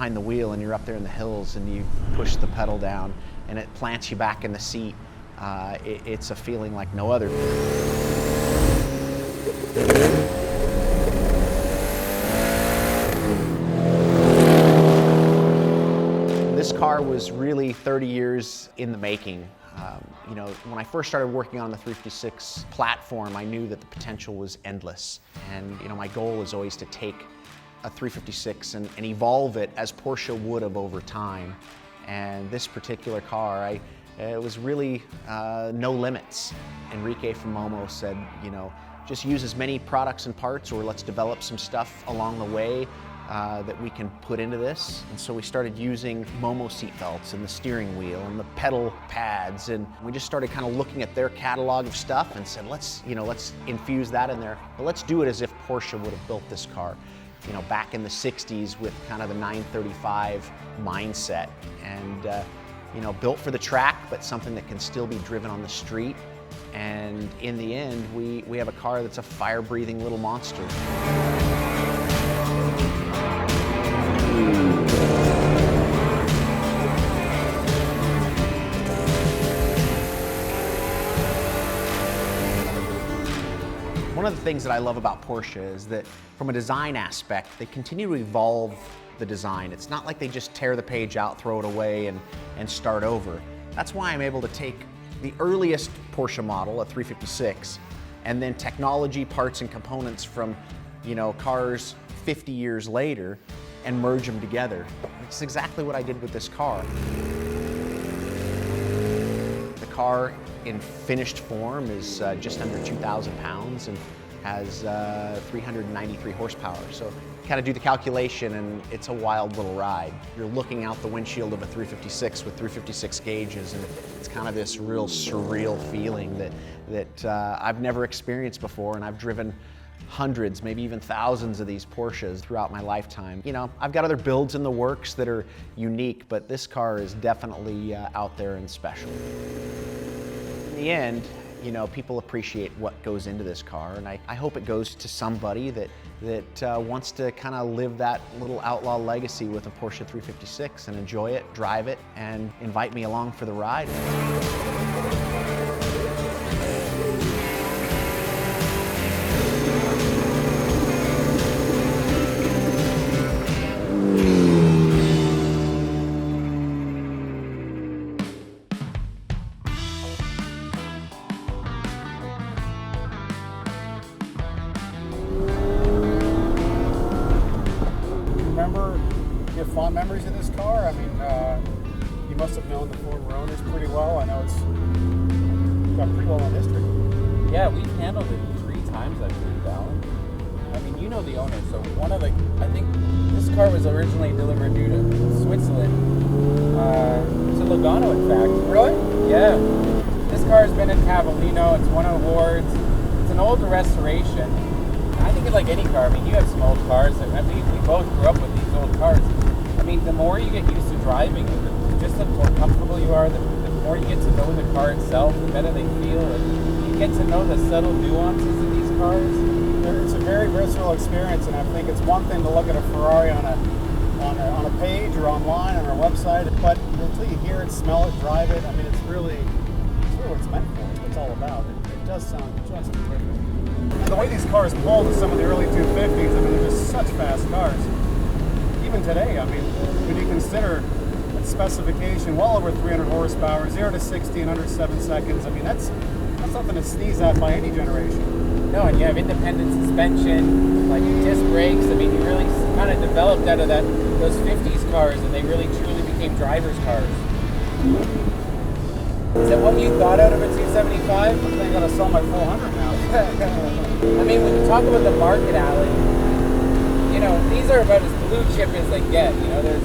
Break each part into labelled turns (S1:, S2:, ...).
S1: behind the wheel and you're up there in the hills and you push the pedal down and it plants you back in the seat, it's a feeling like no other. This car was really 30 years in the making. You know, when I first started working on the 356 platform, I knew that the potential was endless. And you know, my goal was always to take a 356 and evolve it as Porsche would have over time. And this particular car, it was really no limits. Enrique from Momo said, you know, just use as many products and parts, or let's develop some stuff along the way that we can put into this. And so we started using Momo seat belts and the steering wheel and the pedal pads, and we just started kind of looking at their catalog of stuff and said, let's infuse that in there, but let's do it as if Porsche would have built this car, you know, back in the 60s with kind of the 935 mindset, and you know, built for the track, but something that can still be driven on the street. And in the end, we have a car that's a fire-breathing little monster. One of the things that I love about Porsche is that from a design aspect, they continue to evolve the design. It's not like they just tear the page out, throw it away, and start over. That's why I'm able to take the earliest Porsche model, a 356, and then technology, parts, and components from, you know, cars 50 years later and merge them together. It's exactly what I did with this car. The car in finished form is just under 2,000 pounds and has 393 horsepower. So kind of do the calculation and it's a wild little ride. You're looking out the windshield of a 356 with 356 gauges, and it's kind of this real surreal feeling that I've never experienced before, and I've driven hundreds, maybe even thousands of these Porsches throughout my lifetime. You know, I've got other builds in the works that are unique, but this car is definitely out there and special. In the end, you know, people appreciate what goes into this car, and I hope it goes to somebody that wants to kind of live that little outlaw legacy with a Porsche 356 and enjoy it, drive it, and invite me along for the ride.
S2: Remember your fond memories of this car? I mean, you must have known the former owners pretty well. I know it's got pretty well on history.
S3: Yeah, we've handled it 3 times, I believe, Alan. I mean, you know the owner, so I think this car was originally delivered due to Switzerland, to Lugano, in fact.
S2: Really?
S3: Yeah. This car has been in Cavallino, it's won awards, it's an old restoration. I think it's like any car. I mean, you have some old cars. I mean, we both grew up with these old cars. I mean, the more you get used to driving, just the more comfortable you are, the more you get to know the car itself, the better they feel. And you get to know the subtle nuances of these cars.
S2: It's a very visceral experience, and I think it's one thing to look at a Ferrari on a page or online on our website, but until you hear it, smell it, drive it, I mean, it's really what it's meant for. It's what it's all about. It does sound just terrific. And the way these cars pulled in some of the early 250s, I mean, they're just such fast cars. Even today, I mean, when you consider its specification, well over 300 horsepower, 0 to 60 in under 7 seconds, I mean, that's something to sneeze at by any generation.
S3: No, and you have independent suspension, like disc brakes. I mean, you really kind of developed out of those 50s cars, and they really truly became driver's cars. Is that what you thought out of a 275?
S2: I think I'm going to sell my 400 now.
S3: I mean, when you talk about the market, Alan, you know, these are about as blue chip as they get. You know, there's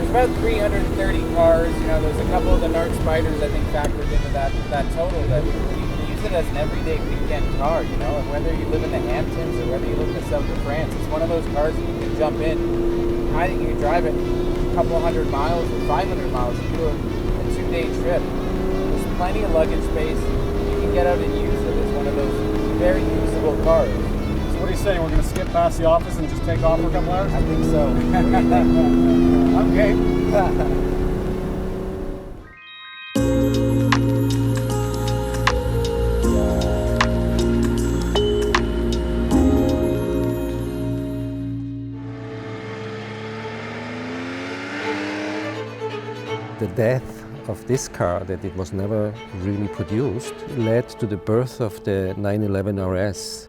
S3: about 330 cars. You know, there's a couple of the Narc Spiders, I think, factored into that total. That you can use it as an everyday weekend car. You know, and whether you live in the Hamptons or whether you live in the south of France, it's one of those cars that you can jump in. I think you can drive it a couple hundred miles or 500 miles and do a 2-day trip. There's plenty of luggage space. You can get out and use it as one of those very usable cars.
S2: So What do you say? We're going to skip past the office and just take off for a couple hours?
S3: I think so.
S2: I'm game.
S4: The death of this car, that it was never really produced, led to the birth of the 911 RS.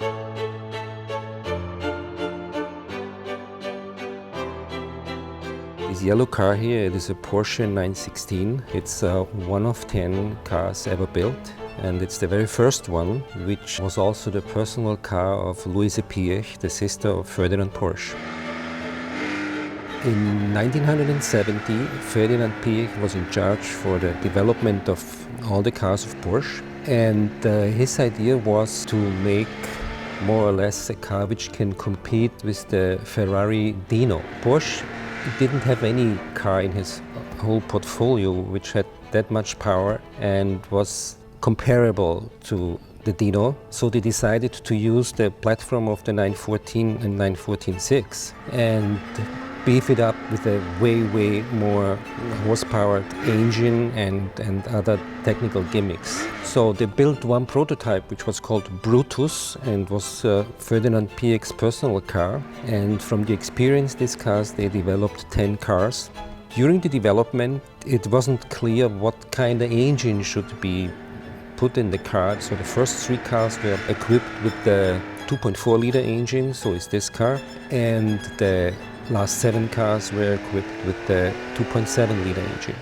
S4: This yellow car here, it is a Porsche 916. It's one of 10 cars ever built, and it's the very first one, which was also the personal car of Louise Piëch, the sister of Ferdinand Porsche. In 1970, Ferdinand Piëch was in charge for the development of all the cars of Porsche, and his idea was to make more or less a car which can compete with the Ferrari Dino. Porsche didn't have any car in his whole portfolio which had that much power and was comparable to the Dino, so they decided to use the platform of the 914 and 914.6 and beef it up with a way more horsepowered engine and other technical gimmicks. So they built one prototype which was called Brutus and was Ferdinand Piëch's personal car, and from the experience these cars they developed 10 cars. During the development it wasn't clear what kind of engine should be put in the car, so the first 3 cars were equipped with the 2.4 liter engine, so is this car, and the last 7 cars were equipped with the 2.7 liter engine.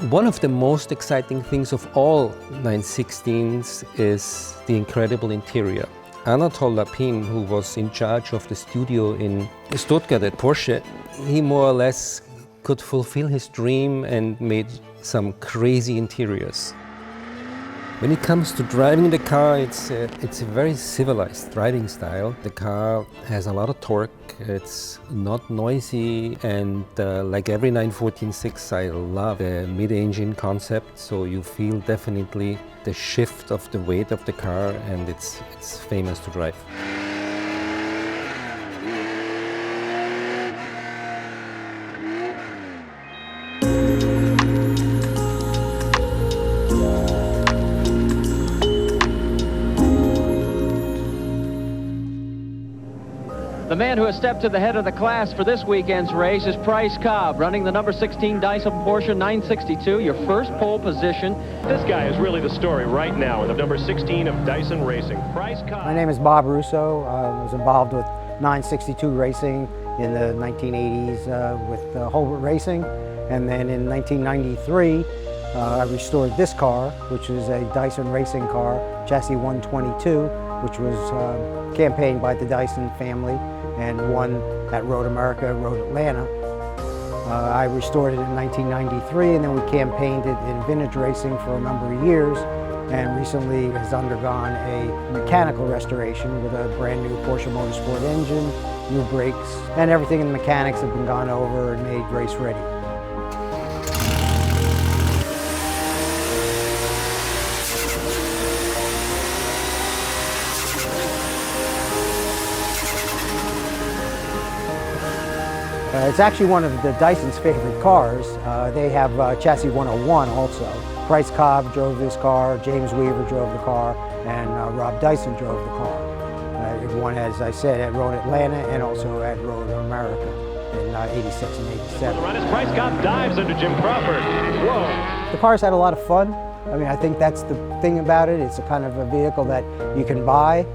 S4: One of the most exciting things of all 916s is the incredible interior. Anatol Lapin, who was in charge of the studio in Stuttgart at Porsche, he more or less could fulfill his dream and made some crazy interiors. When it comes to driving the car, it's a very civilized driving style. The car has a lot of torque, it's not noisy, and like every 914.6, I love the mid-engine concept, so you feel definitely the shift of the weight of the car, and it's famous to drive.
S5: The man who has stepped to the head of the class for this weekend's race is Price Cobb, running the number 16 Dyson Porsche 962, your first pole position.
S6: This guy is really the story right now in the number 16 of Dyson Racing. Price Cobb.
S7: My name is Bob Russo. I was involved with 962 racing in the 1980s with Holbert Racing, and then in 1993 I restored this car, which is a Dyson racing car, chassis 122, which was campaigned by the Dyson family and won at Road America, Road Atlanta. I restored it in 1993, and then we campaigned it in vintage racing for a number of years, and recently has undergone a mechanical restoration with a brand new Porsche Motorsport engine, new brakes, and everything in the mechanics have been gone over and made race ready. It's actually one of the Dyson's favorite cars. They have chassis 101 also. Price Cobb drove this car, James Weaver drove the car, and Rob Dyson drove the car. It won, as I said, at Road Atlanta and also at Road America in 86 and 87.
S6: The run as Price Cobb dives under Jim Crawford. Whoa.
S7: The car's had a lot of fun. I mean, I think that's the thing about it. It's a kind of a vehicle that you can buy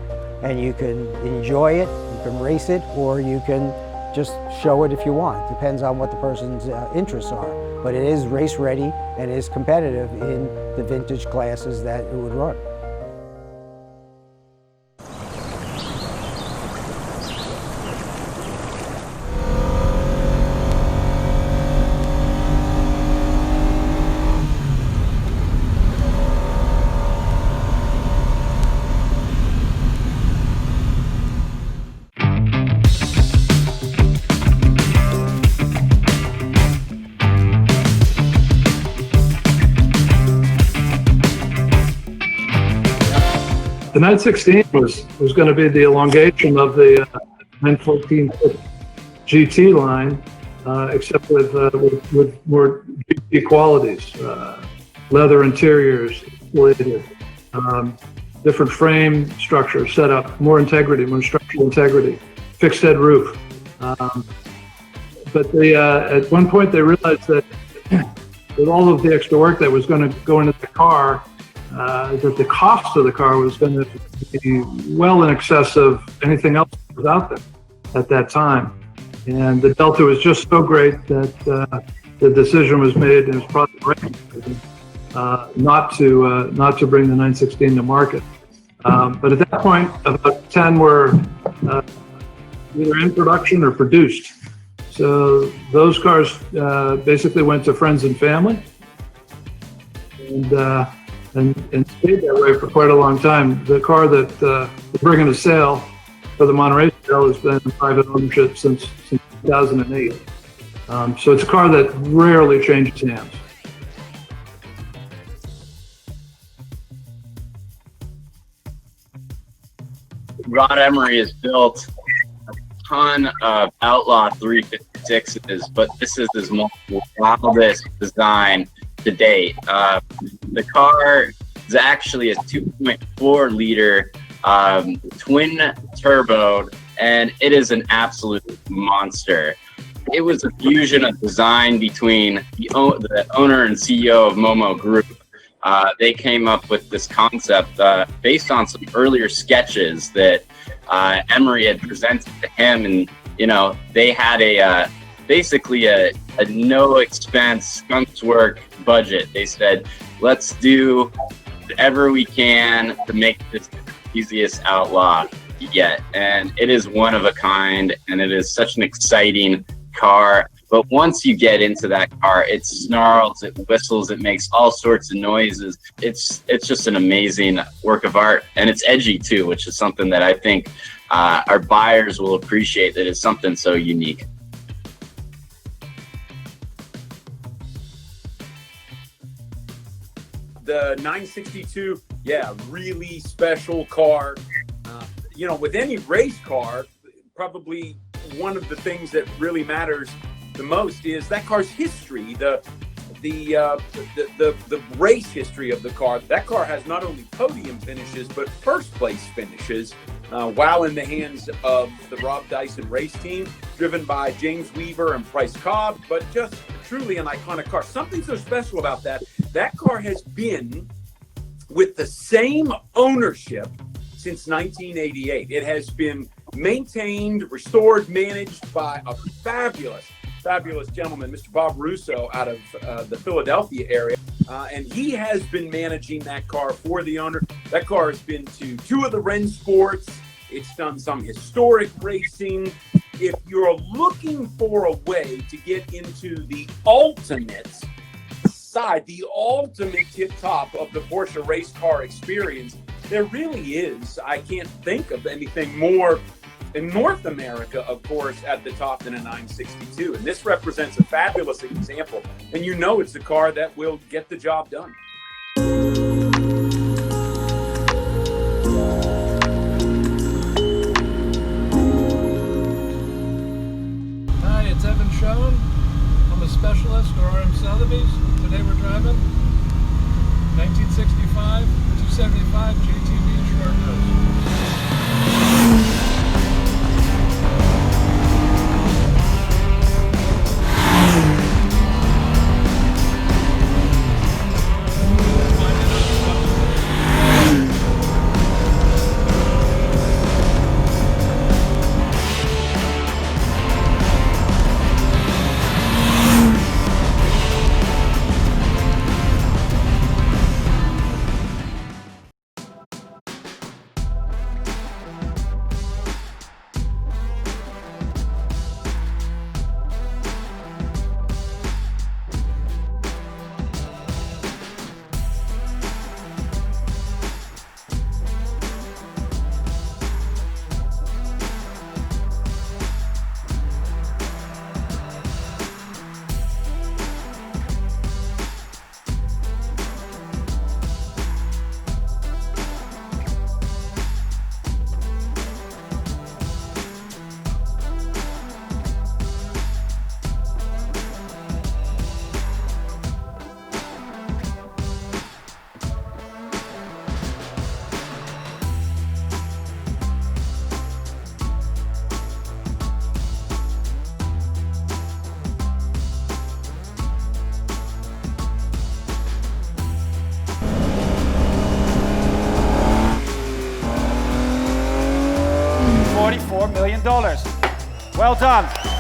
S7: and you can enjoy it, you can race it, or you can just show it if you want. Depends on what the person's interests are. But it is race ready and is competitive in the vintage classes that it would run.
S8: The 916 was going to be the elongation of the 914 GT line, except with more GT qualities, leather interiors, insulated, different frame structure set up, more integrity, more structural integrity, fixed head roof. But they, at one point they realized that with all of the extra work that was going to go into the car, that the cost of the car was going to be well in excess of anything else that was out there at that time. And the Delta was just so great that the decision was made, and it was probably the right decision, not to bring the 916 to market. But at that point, about 10 were either in production or produced. So those cars basically went to friends and family, and stayed that way for quite a long time. The car that we're bringing to sale for the Monterey sale has been in private ownership since 2008. So it's a car that rarely changes hands.
S9: Rod Emery has built a ton of Outlaw 356s, but this is his most wildest design to date. The car is actually a 2.4 liter twin turboed, and it is an absolute monster. It was a fusion of design between the owner and CEO of Momo Group. They came up with this concept based on some earlier sketches that Emery had presented to him, and they had basically a no expense skunks work budget. They said, let's do whatever we can to make this the easiest Outlaw yet, and it is one of a kind, and it is such an exciting car. But once you get into that car, it snarls, it whistles, it makes all sorts of noises. It's just an amazing work of art, and it's edgy too, which is something that I think our buyers will appreciate, that it's something so unique.
S10: The 962, yeah, really special car. With any race car, probably one of the things that really matters the most is that car's history, the race history of the car. That car has not only podium finishes, but first place finishes, while in the hands of the Rob Dyson race team, driven by James Weaver and Bryce Cobb, but just truly an iconic car. Something so special about that car has been with the same ownership since 1988. It has been maintained, restored, managed by a fabulous gentleman, Mr. Bob Russo, out of the Philadelphia area. And he has been managing that car for the owner. That car has been to 2 of the Ren Sports. It's done some historic racing. If you're looking for a way to get into the ultimate side, the ultimate tip top of the Porsche race car experience, there really is. I can't think of anything more in North America, of course, at the top than a 962. And this represents a fabulous example. And it's a car that will get the job done.
S11: Hi, it's Evan Schoen. I'm a specialist for RM Sotheby's. Today we're driving 1965 275 JTB short nose.
S12: $44 million. Well done.